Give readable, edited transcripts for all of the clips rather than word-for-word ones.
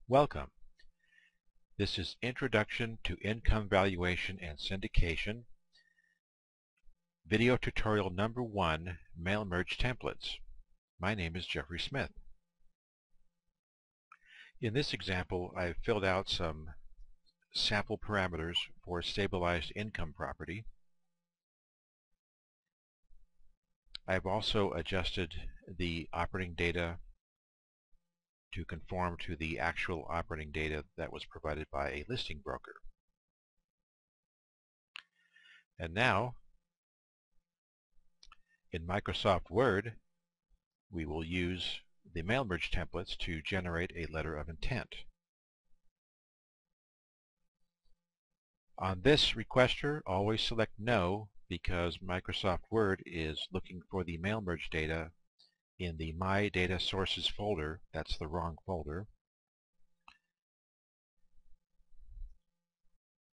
Welcome. This is Introduction to Income Valuation and Syndication, video tutorial number 1, Mail Merge Templates. My name is Jeffrey Smith. In this example, I've filled out some sample parameters for stabilized income property. I've also adjusted the operating data to conform to the actual operating data that was provided by a listing broker. And now, in Microsoft Word, we will use the mail merge templates to generate a letter of intent. On this requester, always select No, because Microsoft Word is looking for the mail merge data in the My Data Sources folder. That's the wrong folder.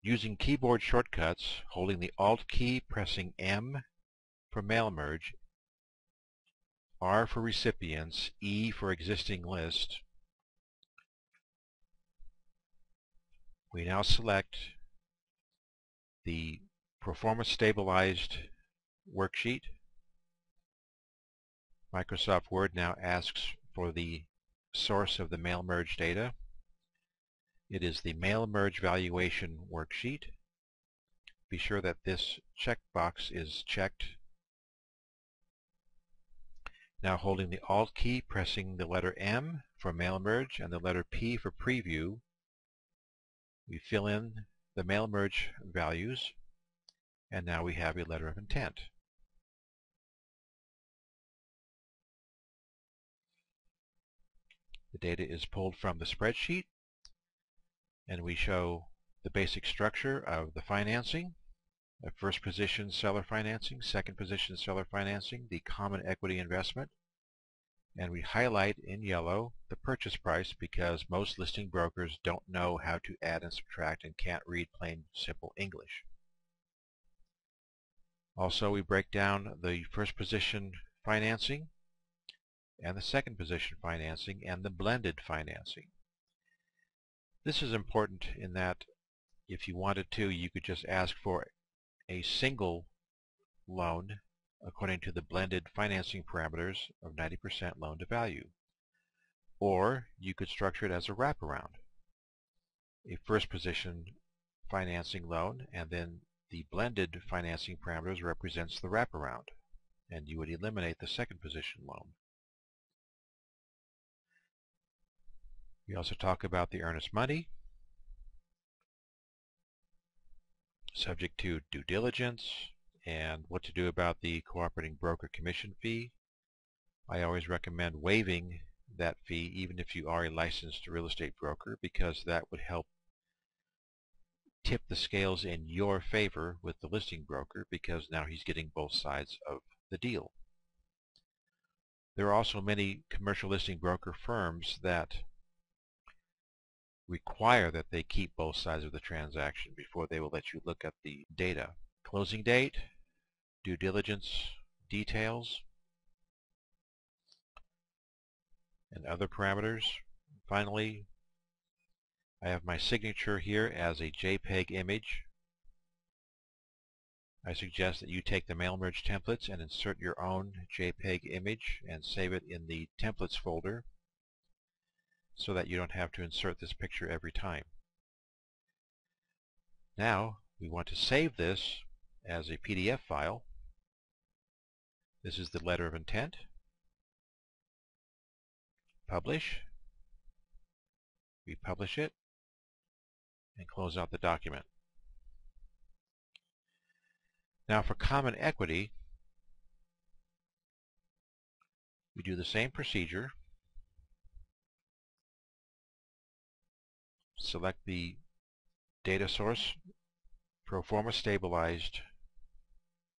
Using keyboard shortcuts, holding the Alt key, pressing M for mail merge, R for recipients, E for existing list, we now select the Pro-Forma Stabilized Worksheet. Microsoft Word now asks for the source of the mail merge data. It is the Mail Merge Valuation Worksheet. Be sure that this checkbox is checked. Now holding the Alt key, pressing the letter M for mail merge and the letter P for preview, we fill in the mail merge values, and now we have a letter of intent. The data is pulled from the spreadsheet, and we show the basic structure of the financing: the first position seller financing, second position seller financing, the common equity investment, and we highlight in yellow the purchase price because most listing brokers don't know how to add and subtract and can't read plain simple English. Also, we break down the first position financing and the second position financing and the blended financing. This is important in that if you wanted to, you could just ask for a single loan according to the blended financing parameters of 90% loan to value. Or you could structure it as a wraparound. A first position financing loan, and then the blended financing parameters represents the wraparound, and you would eliminate the second position loan. We also talk about the earnest money, subject to due diligence, and what to do about the cooperating broker commission fee. I always recommend waiving that fee even if you are a licensed real estate broker, because that would help tip the scales in your favor with the listing broker, because now he's getting both sides of the deal. There are also many commercial listing broker firms that require that they keep both sides of the transaction before they will let you look at the data. Closing date, due diligence details, and other parameters. Finally, I have my signature here as a JPEG image. I suggest that you take the mail merge templates and insert your own JPEG image and save it in the templates folder so that you don't have to insert this picture every time. Now we want to save this as a PDF file. This is the letter of intent. Publish. We publish it and close out the document. Now for common equity, we do the same procedure. Select the data source, Pro-Forma Stabilized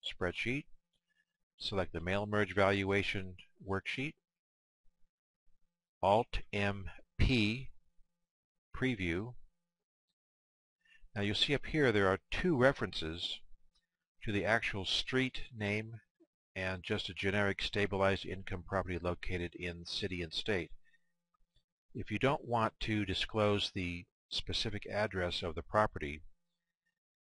Spreadsheet. Select the Mail Merge Valuation Worksheet. Alt-M-P, Preview. Now you'll see up here there are two references to the actual street name and just a generic stabilized income property located in city and state. If you don't want to disclose the specific address of the property,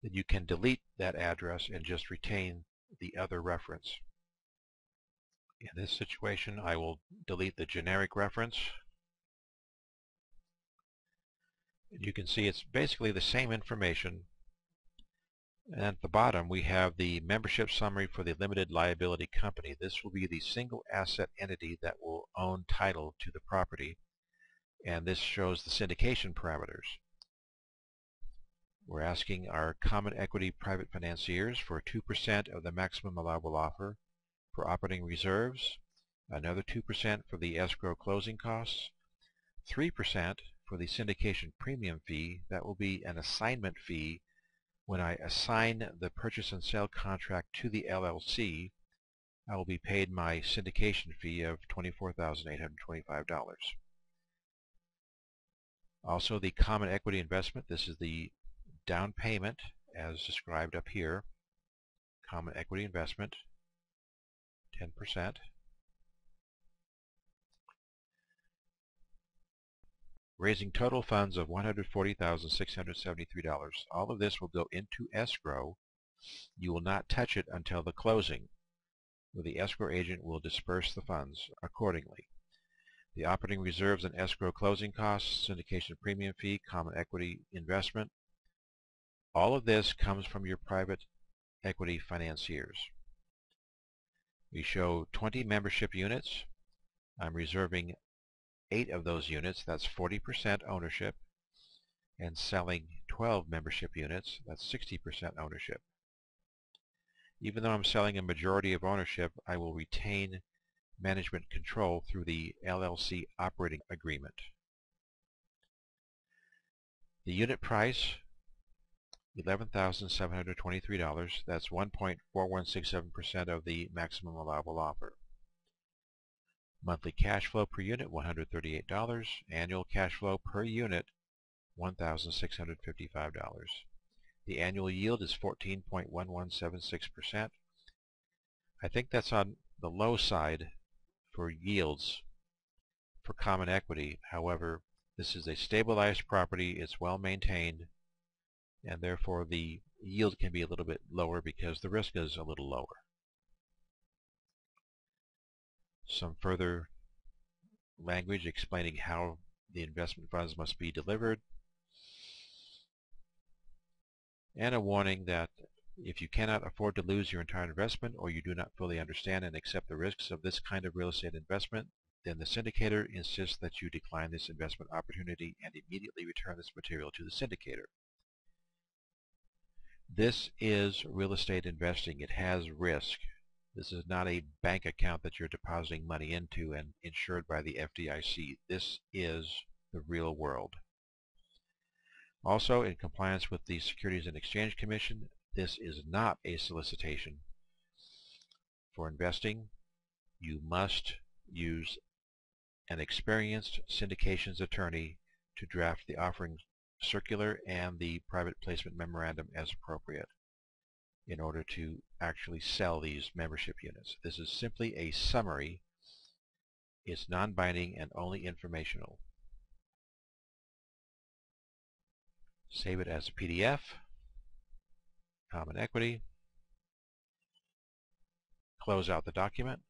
then you can delete that address and just retain the other reference. In this situation, I will delete the generic reference. You can see it's basically the same information. And at the bottom, we have the membership summary for the limited liability company. This will be the single asset entity that will own title to the property. And this shows the syndication parameters. We're asking our common equity private financiers for 2% of the maximum allowable offer for operating reserves, another 2% for the escrow closing costs, 3% for the syndication premium fee. That will be an assignment fee. When I assign the purchase and sale contract to the LLC, I will be paid my syndication fee of $24,825. Also, the common equity investment, this is the down payment as described up here. Common equity investment, 10%. Raising total funds of $140,673. All of this will go into escrow. You will not touch it until the closing, where the escrow agent will disperse the funds accordingly. The operating reserves and escrow closing costs, syndication premium fee, common equity investment, all of this comes from your private equity financiers. We show 20 membership units. I'm reserving 8 of those units, that's 40% ownership, and selling 12 membership units, that's 60% ownership. Even though I'm selling a majority of ownership, I will retain management control through the LLC operating agreement. The unit price, $11,723. That's 1.4167% of the maximum allowable offer. Monthly cash flow per unit, $138. Annual cash flow per unit, $1,655. The annual yield is 14.1176%. I think that's on the low side for yields for common equity. However, this is a stabilized property, it's well maintained, and therefore the yield can be a little bit lower because the risk is a little lower. Some further language explaining how the investment funds must be delivered, and a warning that if you cannot afford to lose your entire investment, or you do not fully understand and accept the risks of this kind of real estate investment, then the syndicator insists that you decline this investment opportunity and immediately return this material to the syndicator. This is real estate investing. It has risk. This is not a bank account that you're depositing money into and insured by the FDIC. This is the real world. Also, in compliance with the Securities and Exchange Commission, this is not a solicitation. For investing, you must use an experienced syndications attorney to draft the offering circular and the private placement memorandum as appropriate in order to actually sell these membership units. This is simply a summary. It's non-binding and only informational. Save it as a PDF. Common equity. Close out the document.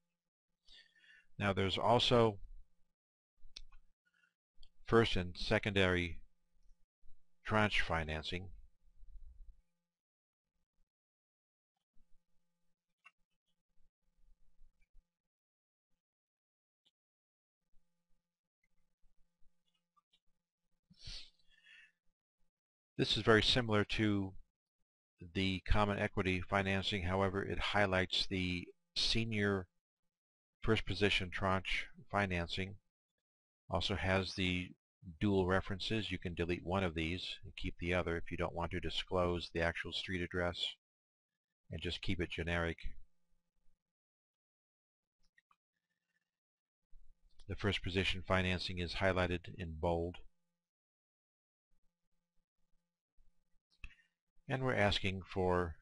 Now there's also first and secondary tranche financing. This is very similar to the common equity financing. However, it highlights the senior first position tranche financing. Also has the dual references. You can delete one of these and keep the other if you don't want to disclose the actual street address, and just keep it generic. The first position financing is highlighted in bold. And we're asking for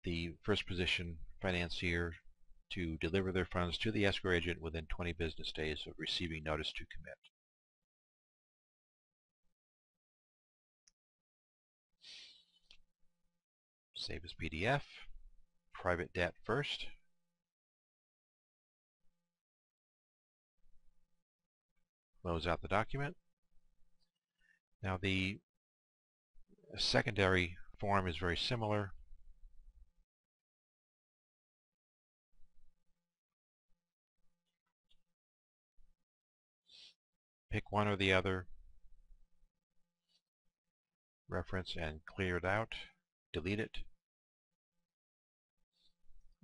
the first position financier to deliver their funds to the escrow agent within 20 business days of receiving notice to commit. Save as PDF. Private debt first. Close out the document. Now the secondary form is very similar. Pick one or the other, reference and clear it out, delete it.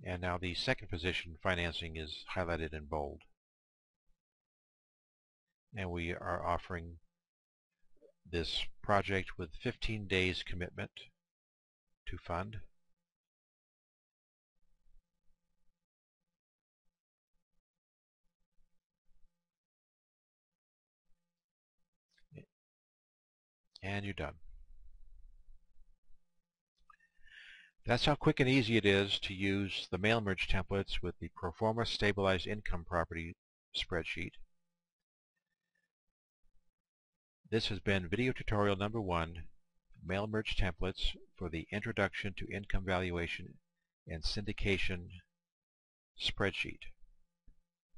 And now the second position, financing, is highlighted in bold. And we are offering this project with 15 days commitment to fund. And you're done. That's how quick and easy it is to use the mail merge templates with the Pro-Forma Stabilized Income Property spreadsheet. This has been video tutorial number 1, mail merge templates for the Introduction to Income Valuation and Syndication spreadsheet.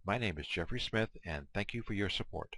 My name is Jeffrey Smith, and thank you for your support.